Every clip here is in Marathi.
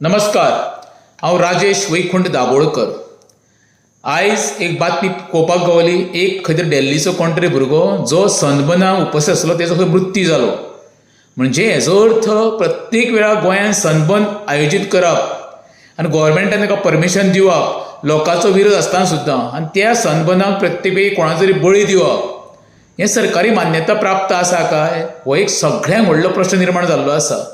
नमस्कार, हांव राजेश वैकुंठ दाबोळकर। आयज एक बातमी पळोवपाक गावली। एक खंय तरी दिल्लीचो कोण तरी भुरगो जो सनबर्नाक उपस्थित आसलो तेजो खंय मृत्यू जालो। म्हणजे हेजो अर्थ प्रत्येक वेळा गोंयांत सनबर्न आयोजीत करप आनी गोव्हर्मेंटान ताका परमिशन दिवप लोकांचो विरोध आसतना सुद्दां, आनी त्या सनबर्नाक प्रत्येक वेळी कोणाक तरी बळी दिवप हें सरकारी मान्यता प्राप्त आसा काय? हो एक सगळ्यांत व्हडलो प्रश्न निर्माण जाल्लो आसा।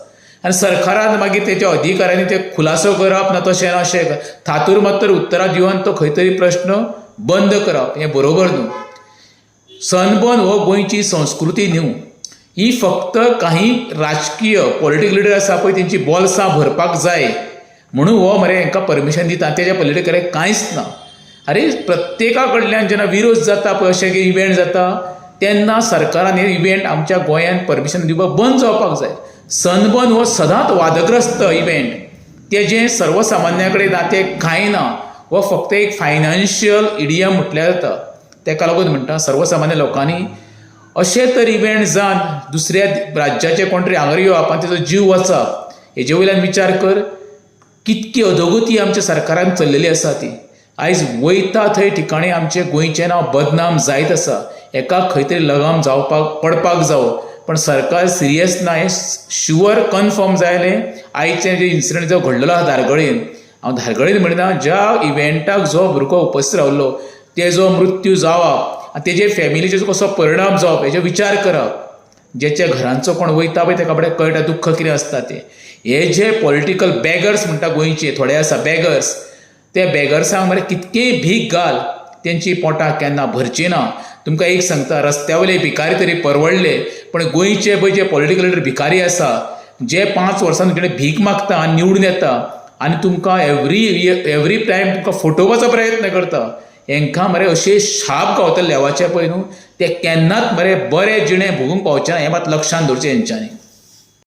आनी सरकारान मागीर तेच्या अधिकाऱ्यांनी ते खुलासो करप ना तशें ना अशें थातूर मात्र उतरां दिवन तो खंय तरी प्रश्न बंद करप हें बरोबर न्हू। सनबर्न हो गोंयची संस्कृती न्हू, ही फक्त काही राजकीय पॉलिटिकल लिडर आसा पळय तेंची बॉल्सां भरपाक जाय म्हणून हो मरे हांकां परमिशन दिता, तेच्या पलिकडे कांयच ना। अरे प्रत्येका कडल्यान जेन्ना विरोध जाता पळय अशें इव्हेंट जाता तेन्ना सरकारान हे इव्हेंट आमच्या गोंयांत परमिशन दिवपाक बंद जावपाक जाय। सनबर्न हो सदांच वादग्रस्त इव्हेंट, तेजें सर्वसामान्या कडेन नातें कांय ना, हो फक्त एक फायनान्शियल इडियम म्हटल्यार जाता। तेका लागून म्हणटा सर्वसामान्य लोकांनी अशें तर इव्हेंट जावन दुसऱ्या राज्याचे कोण तरी हांगर येवप आनी तेजो जीव वचप हेजे वयल्यान विचार कर कितकी अधोगती आमच्या सरकारान चल्लेली आसा ती। आयज वयता थंय ठिकाणी आमचे गोंयचें नांव बदनाम जायत आसा, एका खंय तरी लगाम जावपाक पडपाक जावो, पण सरकार सिरियस ना हें शुअर कन्फर्म जालें। आयचें जे इन्सिडंट जो घडलेलो आसा धारगळेन, हांव धारगळेन म्हणना, ज्या इव्हेंटाक जो भुरगो उपस्थित रावल्लो तेजो मृत्यू जावप आनी तेजे फॅमिलीचेर कसो परिणाम जावप हेजो विचार करप। जेच्या घरांचो कोण वयता पळय तेका बाबडे कळटा दुख्ख कितें आसता तें। हे जे पॉलिटिकल बॅगर्स म्हणटा गोंयचे थोडे आसा बॅगर्स, त्या बॅगर्सांक मरे कितकेय भीक घाल तेंची पोटां केन्ना भरची ना। तुमकां एक सांगता, रस्त्यावयले भिकारी तरी परवडले, पण गोंयचे पळय जे पॉलिटिकल लिडर भिकारी आसा जे 5 वर्सां तुमचे भीक मागता आनी निवडून येता आनी तुमकां एवरी टायम तुमकां फटोवपाचो प्रयत्न करता, हांकां मरे अशें शाप गावतले लेवाचे पळय न्हू, ते केन्नाच मरे बरें जिणें भोगूंक पावचे ना, हें मात लक्षांत दवरचें हेंच्यांनी।